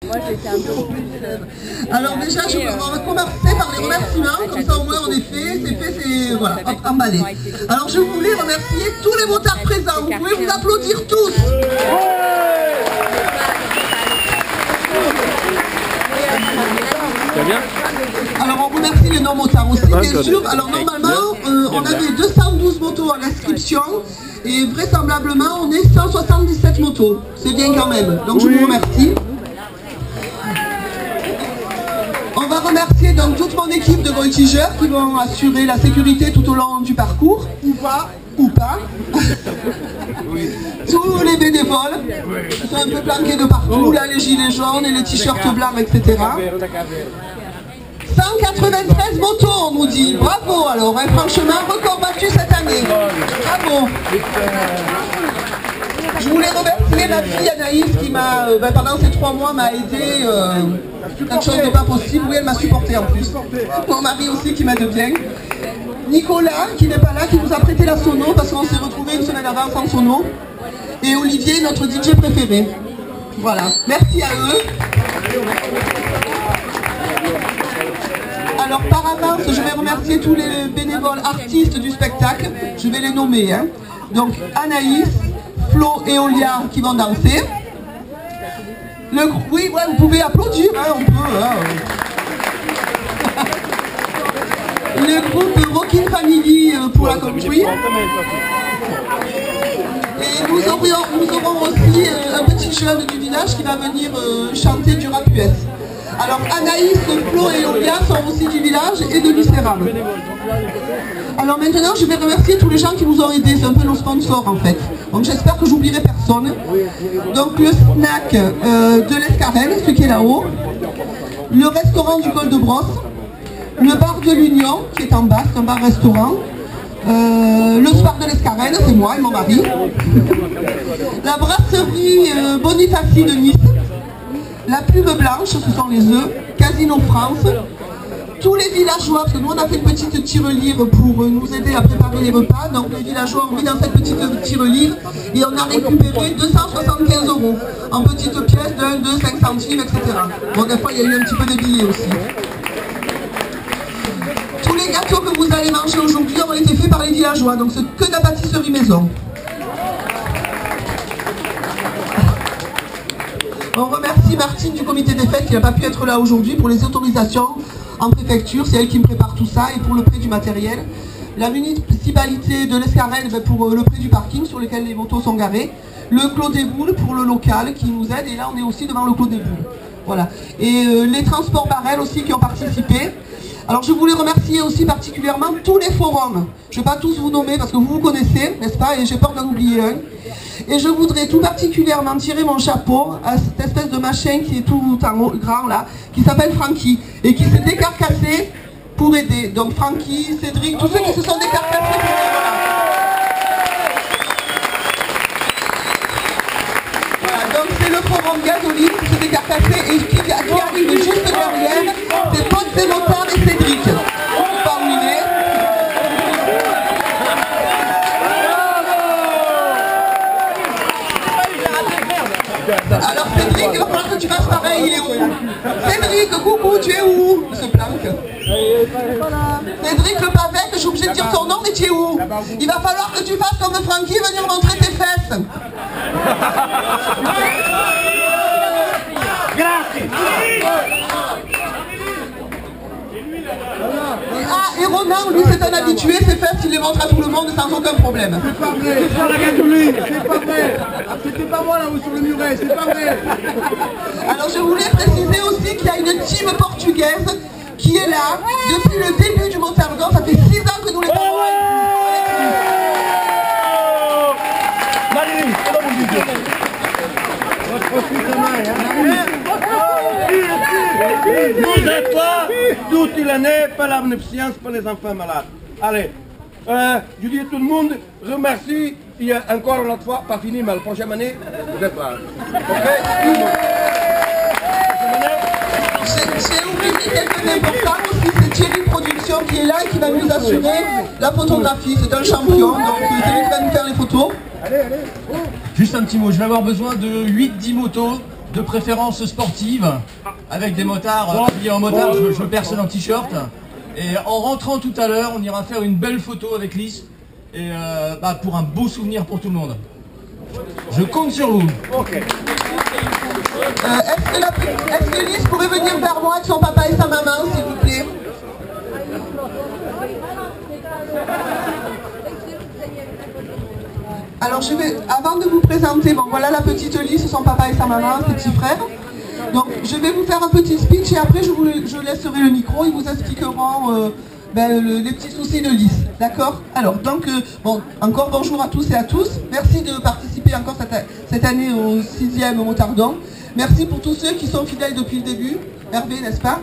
Moi, j'étais un peu plus... Alors déjà, on va commencer par les remerciements, comme ça au moins on est fait, c'est voilà, hop, emballé. Alors je voulais remercier tous les motards présents, vous pouvez vous applaudir tous. Alors on remercie les non-motards aussi, bien sûr. Alors normalement, on avait 212 motos à l'inscription et vraisemblablement on est 177 motos. C'est bien quand même, donc je vous remercie. On va remercier donc toute mon équipe de voltigeurs qui vont assurer la sécurité tout au long du parcours, ou pas. Tous les bénévoles qui sont un peu planqués de partout, là les gilets jaunes et les t-shirts blancs, etc. 193 motos, on nous dit. Bravo alors, hein, franchement, record battu cette année. Bravo. Je voulais remercier ma fille Anaïs qui m'a, pendant ces 3 mois, m'a aidé quelque chose de pas possible. Oui, elle m'a supporté en plus. Mon mari aussi qui m'aide bien. Nicolas, qui n'est pas là, qui nous a prêté la sono parce qu'on s'est retrouvés une semaine avant sans sono. Et Olivier, notre DJ préféré. Voilà, merci à eux. Alors par avance, je vais remercier tous les bénévoles artistes du spectacle. Je vais les nommer. Hein. Donc Anaïs, Flo et Olia qui vont danser. Oui, ouais, vous pouvez applaudir, hein, on peut. Hein. Le groupe Rockin' Family pour la country. Et nous aurons aussi un petit jeune du village qui va venir chanter du rap US. Alors Anaïs, Flo et Olia sont aussi du village et de l'Isérable. Alors maintenant je vais remercier tous les gens qui nous ont aidés, c'est un peu nos sponsors en fait. Donc j'espère que j'oublierai personne. Donc le snack de l'Escarène, celui qui est là-haut. Le restaurant du Col de Brosse. Le bar de l'Union qui est en bas, c'est un bar-restaurant. Le Spar de l'Escarène, c'est moi et mon mari. La brasserie Bonifaci de Nice. La pub blanche, ce sont les œufs. Casino France. Tous les villageois, parce que nous on a fait une petite tirelire pour nous aider à préparer les repas. Donc les villageois ont mis dans cette petite tirelire et on a récupéré 275 € en petites pièces d'1, 2, 5 centimes, etc. Bon, des fois il y a eu un petit peu de billets aussi. Tous les gâteaux que vous allez manger aujourd'hui ont été faits par les villageois, donc c'est que de la pâtisserie maison. On remercie Martine du comité des fêtes qui n'a pas pu être là aujourd'hui pour les autorisations en préfecture, c'est elle qui me prépare tout ça et pour le prêt du matériel. La municipalité de l'Escarène pour le prêt du parking sur lequel les motos sont garées. Le Clos des Boules pour le local qui nous aide et là on est aussi devant le Clos des Boules. Voilà. Et les transports Barrel aussi qui ont participé. Alors je voulais remercier aussi particulièrement tous les forums. Je ne vais pas tous vous nommer parce que vous vous connaissez, n'est-ce pas, et j'ai peur d'en oublier un. Et je voudrais tout particulièrement tirer mon chapeau à cette espèce de machin qui est tout en haut, grand là, qui s'appelle Francky, et qui s'est décarcassé pour aider. Donc Francky, Cédric, tous ceux qui se sont décarcassés pour aider, voilà. Donc c'est le forum Gasoline qui s'est décarcassé et qui arrive juste derrière, c'est Paul Motards et Cédric. Pas où il est. Alors Cédric, il va falloir que tu fasses pareil, il est où? Cédric, coucou, tu es où? Il se planque. Cédric Le Pavec, je suis obligé de dire ton nom, mais tu es où? Il va falloir que tu fasses comme Francky, venir montrer tes fesses. Ah, et Ronan, lui c'est un habitué, ses fesses, il les montre à tout le monde sans aucun problème. C'est pas vrai, c'est pas la gasoline, c'est pas vrai. C'était pas moi là-haut sur le muret, c'est pas vrai. Alors je voulais préciser aussi qu'il y a une team portugaise qui est là depuis le début du Montargon, ça fait 6 ans que nous les avons. Vous êtes là, toute l'année, par la bénéficence pour les enfants malades. Allez, je dis à tout le monde, remercie, et encore une autre fois, pas fini, mais la prochaine année, vous êtes là. Ok? J'ai oublié quelqu'un d'important aussi, c'est Thierry Production qui est là et qui va nous assurer la photographie. C'est un champion, donc c'est lui qui va nous faire les photos. Juste un petit mot, je vais avoir besoin de 8-10 motos de préférence sportive, avec des motards habillés en motard, je veux personne en t-shirt. Et en rentrant tout à l'heure, on ira faire une belle photo avec Lys, et pour un beau souvenir pour tout le monde. Je compte sur vous. Ok. Est-ce que Lys pourrait venir vers moi avec son papa et sa maman, s'il vous plaît? Alors avant de vous présenter, bon voilà la petite Lys, son papa et sa maman, petit frère. Donc je vais vous faire un petit speech et après je laisserai le micro, ils vous expliqueront les petits soucis de Lys, d'accord? Alors donc, encore bonjour à tous et à tous, merci de participer encore cette année au 6e Motardon. Merci pour tous ceux qui sont fidèles depuis le début, Hervé, n'est-ce pas?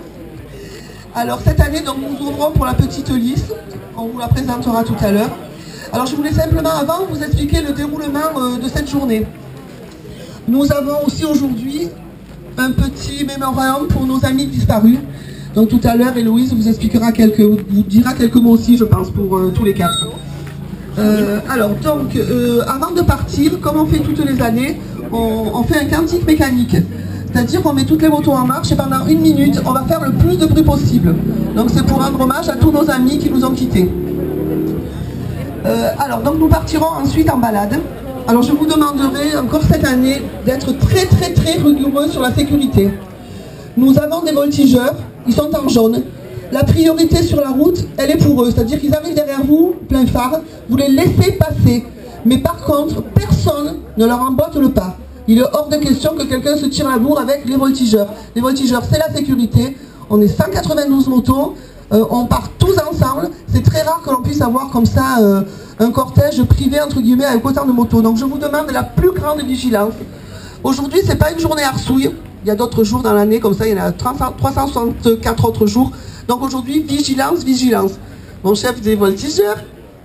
Alors cette année, donc, nous ouvrons pour la petite Lys, on vous la présentera tout à l'heure. Alors je voulais simplement avant vous expliquer le déroulement de cette journée. Nous avons aussi aujourd'hui un petit mémorium pour nos amis disparus. Donc tout à l'heure, Héloïse vous dira quelques mots aussi, je pense, pour tous les quatre. Avant de partir, comme on fait toutes les années, on fait un cantique mécanique. C'est-à-dire qu'on met toutes les motos en marche et pendant 1 minute, on va faire le plus de bruit possible. Donc c'est pour rendre hommage à tous nos amis qui nous ont quittés. Donc nous partirons ensuite en balade. Alors je vous demanderai encore cette année d'être très très très rigoureux sur la sécurité. Nous avons des voltigeurs, ils sont en jaune. La priorité sur la route, elle est pour eux, c'est-à-dire qu'ils arrivent derrière vous, plein phare, vous les laissez passer. Mais par contre, personne ne leur emboîte le pas. Il est hors de question que quelqu'un se tire la bourre avec les voltigeurs. Les voltigeurs, c'est la sécurité. On est 192 motos, on part tous ensemble. C'est très rare que l'on puisse avoir comme ça un cortège privé, entre guillemets, avec autant de motos. Donc je vous demande la plus grande vigilance. Aujourd'hui, c'est pas une journée arsouille. Il y a d'autres jours dans l'année, comme ça, il y en a 364 autres jours. Donc aujourd'hui, vigilance, vigilance. Mon chef des voltigeurs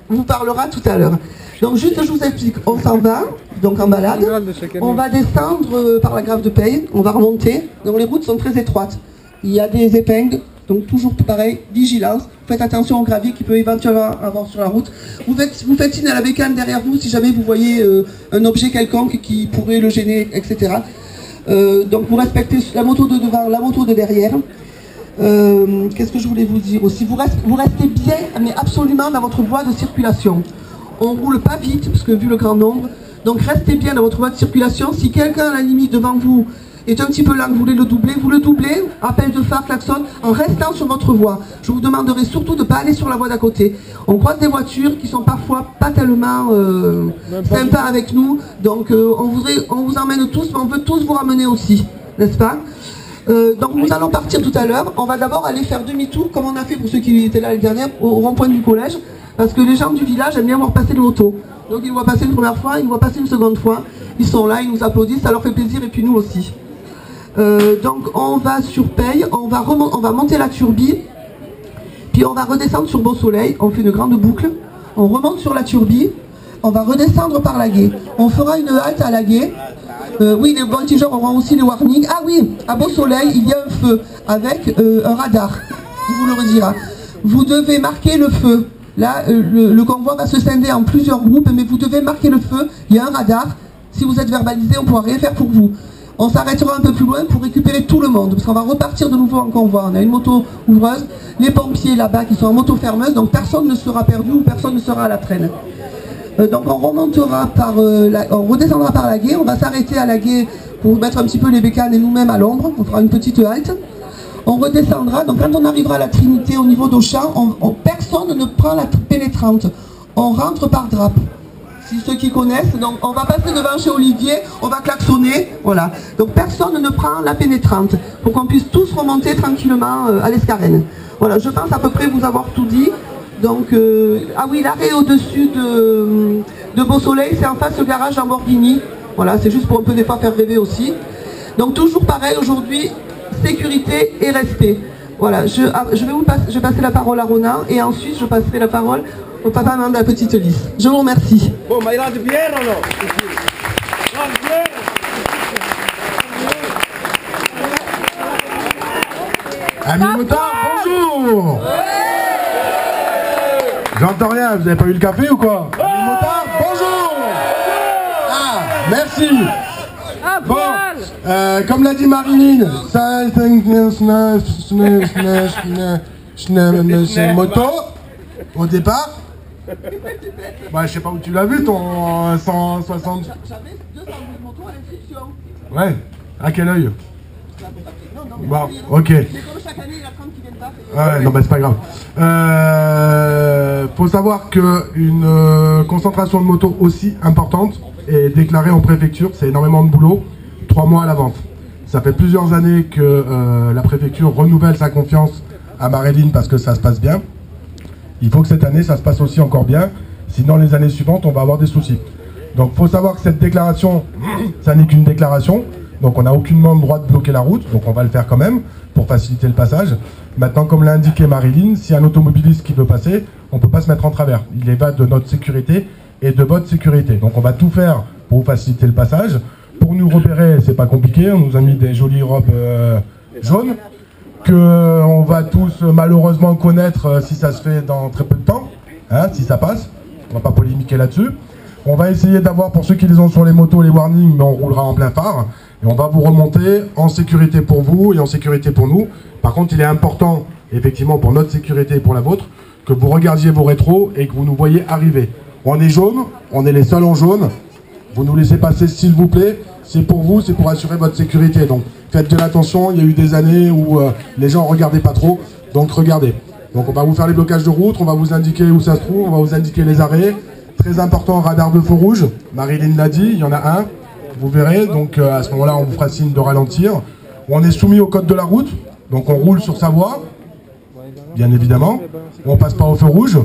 vous parlera tout à l'heure. Donc juste, je vous explique, on s'en va, donc en balade, on va descendre par la Grave de Peille, on va remonter, donc les routes sont très étroites. Il y a des épingles, donc toujours pareil, vigilance, faites attention au gravier qui peut éventuellement avoir sur la route. Vous faites signe à la bécane derrière vous si jamais vous voyez un objet quelconque qui pourrait le gêner, etc. Donc vous respectez la moto de devant, la moto de derrière. Qu'est-ce que je voulais vous dire aussi, vous restez bien, mais absolument dans votre voie de circulation. On ne roule pas vite, parce que vu le grand nombre, donc restez bien dans votre voie de circulation. Si quelqu'un à la limite devant vous est un petit peu lent, vous voulez le doubler, vous le doublez, appel de phare, klaxon, en restant sur votre voie. Je vous demanderai surtout de ne pas aller sur la voie d'à côté. On croise des voitures qui sont parfois pas tellement sympas avec nous, donc on vous emmène tous, mais on veut tous vous ramener aussi, n'est-ce pas? Donc nous allons partir tout à l'heure. On va d'abord aller faire demi-tour, comme on a fait pour ceux qui étaient là l'année dernière, au rond-point du collège, parce que les gens du village aiment bien voir passer les motos. Donc ils voient passer une première fois, ils voient passer une seconde fois, ils sont là, ils nous applaudissent, ça leur fait plaisir, et puis nous aussi. Donc on va sur Peille, on va monter la Turbie, puis on va redescendre sur Beau Soleil, on fait une grande boucle, on remonte sur la Turbie, on va redescendre par Laguet. On fera une halte à Laguet. Oui, les voltigeurs auront aussi les warnings. Ah oui, à Beau Soleil, il y a un feu avec un radar. Il vous le redira. Vous devez marquer le feu. Là, le convoi va se scinder en plusieurs groupes, mais vous devez marquer le feu. Il y a un radar. Si vous êtes verbalisé, on ne pourra rien faire pour vous. On s'arrêtera un peu plus loin pour récupérer tout le monde, parce qu'on va repartir de nouveau en convoi. On a une moto ouvreuse, les pompiers là-bas qui sont en moto fermeuse, donc personne ne sera perdu ou personne ne sera à la traîne. Donc on remontera on redescendra par Laguet, on va s'arrêter à Laguet pour mettre un petit peu les bécanes et nous-mêmes à l'ombre, on fera une petite halte. On redescendra, donc quand on arrivera à la Trinité au niveau d'Auchan, personne ne prend la pénétrante, on rentre par Drape. Si ceux qui connaissent, donc on va passer devant chez Olivier, on va klaxonner, voilà. Donc personne ne prend la pénétrante, pour qu'on puisse tous remonter tranquillement à l'Escarène. Voilà, je pense à peu près vous avoir tout dit. Donc, ah oui, l'arrêt au-dessus de Beau Soleil, c'est en face le garage Lamborghini. Voilà, c'est juste pour un peu des fois faire rêver aussi. Donc toujours pareil aujourd'hui, sécurité et respect. Voilà, je vais passer la parole à Ronan et ensuite je passerai la parole au papa-maman de la petite Lys. Je vous remercie. Bon, ma il a de bière ou non? Amis motards, bonjour. J'entends rien, vous avez pas eu le café ou quoi? Amis motards, bonjour. Ah, merci. Bon, Comme l'a dit Marilyn, moto, au départ. Bah, je sais pas où tu l'as vu ton 160. J'avais 212 motos à l'inscription. Ouais, à quel œil? Non, Bon, ok. mais comme chaque année, il y a 30 qui viennent pas. Ouais, non, bah c'est pas grave. Faut savoir qu'une concentration de motos aussi importante est déclarée en préfecture, c'est énormément de boulot, 3 mois à l'avance. Ça fait plusieurs années que la préfecture renouvelle sa confiance à Marilyn parce que ça se passe bien. Il faut que cette année, ça se passe aussi encore bien, sinon les années suivantes, on va avoir des soucis. Donc faut savoir que cette déclaration, ça n'est qu'une déclaration, donc on n'a aucunement le droit de bloquer la route, donc on va le faire quand même pour faciliter le passage. Maintenant, comme l'a indiqué Marilyn, si un automobiliste qui veut passer, on ne peut pas se mettre en travers. Il y va de notre sécurité et de votre sécurité. Donc on va tout faire pour vous faciliter le passage. Pour nous repérer, c'est pas compliqué, on nous a mis des jolies robes jaunes, qu'on va tous malheureusement connaître si ça se fait dans très peu de temps, hein, si ça passe. On va pas polémiquer là-dessus. On va essayer d'avoir, pour ceux qui les ont sur les motos, les warnings, mais on roulera en plein phare. Et on va vous remonter en sécurité pour vous et en sécurité pour nous. Par contre, il est important, effectivement, pour notre sécurité et pour la vôtre, que vous regardiez vos rétros et que vous nous voyez arriver. On est jaune, on est les seuls en jaune. Vous nous laissez passer, s'il vous plaît. C'est pour vous, c'est pour assurer votre sécurité. Donc, faites de l'attention. Il y a eu des années où les gens ne regardaient pas trop. Donc, regardez. Donc, on va vous faire les blocages de route. On va vous indiquer où ça se trouve. On va vous indiquer les arrêts. Très important, radar de feu rouge. Marilyn l'a dit, il y en a un. Vous verrez. Donc, à ce moment-là, on vous fera signe de ralentir. On est soumis au code de la route. Donc, on roule sur sa voie. Bien évidemment. On passe pas au feu rouge.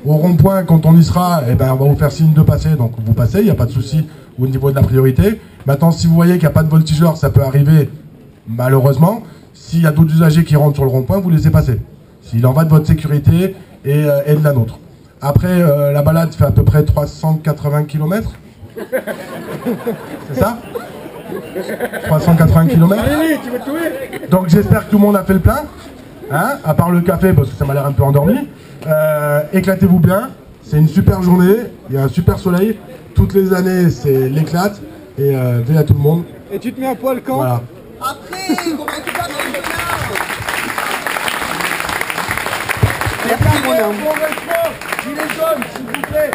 Au rond-point, quand on y sera, eh ben, on va vous faire signe de passer. Donc, vous passez. Il n'y a pas de souci au niveau de la priorité. Maintenant, si vous voyez qu'il n'y a pas de voltigeur, ça peut arriver, malheureusement. S'il y a d'autres usagers qui rentrent sur le rond-point, vous laissez passer. S'il en va de votre sécurité et de la nôtre. Après, la balade fait à peu près 380 km. C'est ça 380 km. Donc j'espère que tout le monde a fait le plein. Hein, à part le café, parce que ça m'a l'air un peu endormi. Éclatez-vous bien. C'est une super journée. Il y a un super soleil. Toutes les années, c'est l'éclate. Et veille à tout le monde. Et tu te mets à poil quand? Voilà. Après, on récupère dans le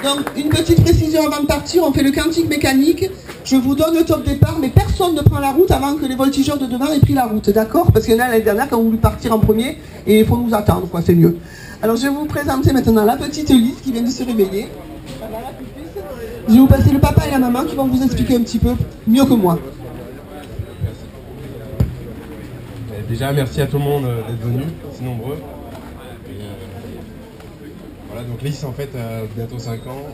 Donc, une petite précision avant de partir, on fait le quantique mécanique. Je vous donne le top départ, mais personne ne prend la route avant que les voltigeurs de devant aient pris la route, d'accord? Parce qu'il y en a l'année dernière qui ont voulu partir en premier et il faut nous attendre, quoi, c'est mieux. Alors, je vais vous présenter maintenant la petite Lise qui vient de se réveiller. Je vais vous passer le papa et la maman qui vont vous expliquer un petit peu mieux que moi. Déjà, merci à tout le monde d'être venu, si nombreux. Voilà, donc Lys en fait a bientôt 5 ans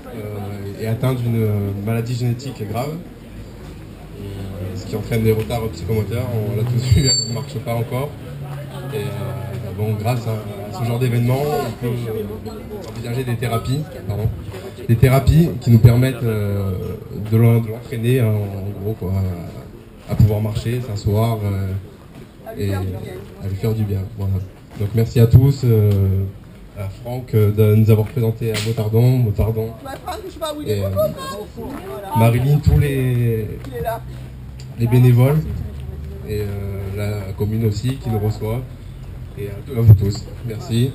et atteint d'une maladie génétique grave, ce qui entraîne des retards psychomoteurs. On l'a tous vu, elle ne marche pas encore. Et bon, grâce à ce genre d'événement, on peut envisager des thérapies, qui nous permettent de l'entraîner en gros quoi, à pouvoir marcher, s'asseoir et à lui faire du bien. Voilà. Donc merci à tous. À Franck de nous avoir présenté à Motardon, et Marilyn, tous les bénévoles et la commune aussi qui nous reçoit, et à vous tous, merci.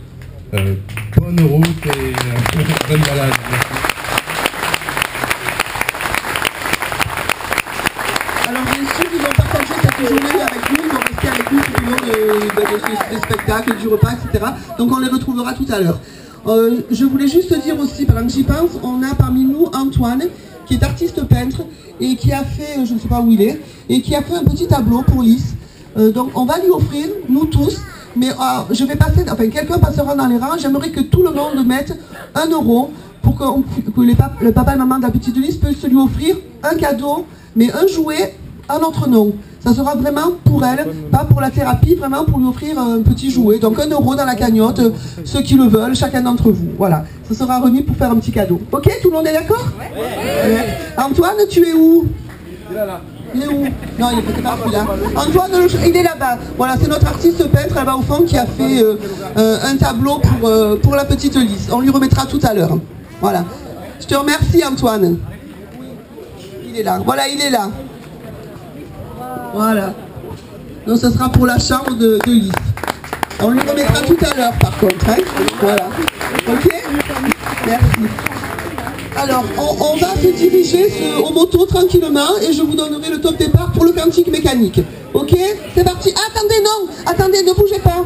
Bonne route et bonne balade. Merci. Alors bien sûr, ils vont partager cette journée avec nous, ils vont rester avec nous tout au long des spectacles, du repas, etc. Donc on les retrouvera tout à l'heure. Je voulais juste dire aussi, pendant que j'y pense, on a parmi nous Antoine, qui est artiste peintre, et qui a fait, je ne sais pas où il est, et qui a fait un petit tableau pour Lys. Donc on va lui offrir, nous tous, mais je vais passer, enfin quelqu'un passera dans les rangs, j'aimerais que tout le monde mette 1 € pour que le papa et maman de la petite Lys puissent lui offrir un cadeau, mais un jouet à notre nom. Ça sera vraiment pour elle, pas pour la thérapie, vraiment pour lui offrir un petit jouet. Donc 1 € dans la cagnotte, ceux qui le veulent, chacun d'entre vous. Voilà, ça sera remis pour faire un petit cadeau. Ok, tout le monde est d'accord? Ouais. Antoine, tu es où? Il est là. Il est où? Non, il n'est pas là. Antoine, il est là-bas. Voilà, c'est notre artiste peintre là-bas au fond qui a fait un tableau pour la petite Lys. On lui remettra tout à l'heure. Voilà. Je te remercie, Antoine. Il est là. Voilà, il est là. Voilà. Donc ce sera pour la chambre de Lys. On lui remettra tout à l'heure par contre. Hein, voilà. Ok? Merci. Alors, on va se diriger aux motos tranquillement et je vous donnerai le top départ pour le cantique mécanique. Ok? C'est parti. Attendez, non! Attendez, ne bougez pas.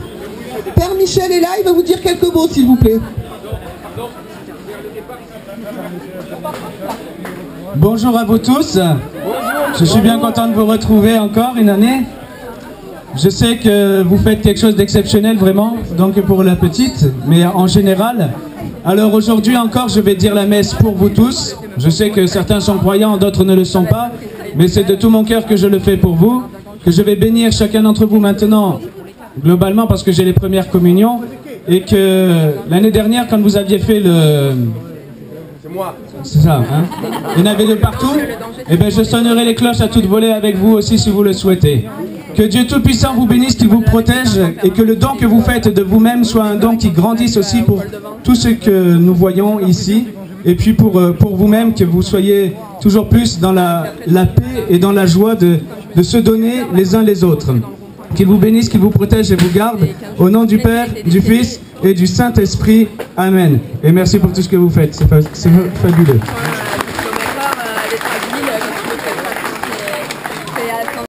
Père Michel est là, il va vous dire quelques mots s'il vous plaît. Bonjour à vous tous. Je suis bien content de vous retrouver encore une année. Je sais que vous faites quelque chose d'exceptionnel vraiment, donc pour la petite, mais en général. Alors aujourd'hui encore, je vais dire la messe pour vous tous. Je sais que certains sont croyants, d'autres ne le sont pas, mais c'est de tout mon cœur que je le fais pour vous, que je vais bénir chacun d'entre vous maintenant, globalement parce que j'ai les premières communions, et que l'année dernière, quand vous aviez fait le... C'est ça, hein? Il y en avait de partout. Et bien je sonnerai les cloches à toute volée avec vous aussi si vous le souhaitez. Que Dieu Tout-Puissant vous bénisse, qu'il vous protège et que le don que vous faites de vous-même soit un don qui grandisse aussi pour tout ce que nous voyons ici. Et puis pour vous-même, que vous soyez toujours plus dans la paix et dans la joie de se donner les uns les autres. Qu'il vous bénisse, qu'il vous protège et vous garde. Au nom du Père, du Fils et du Saint-Esprit. Amen. Et merci pour tout ce que vous faites. C'est fabuleux.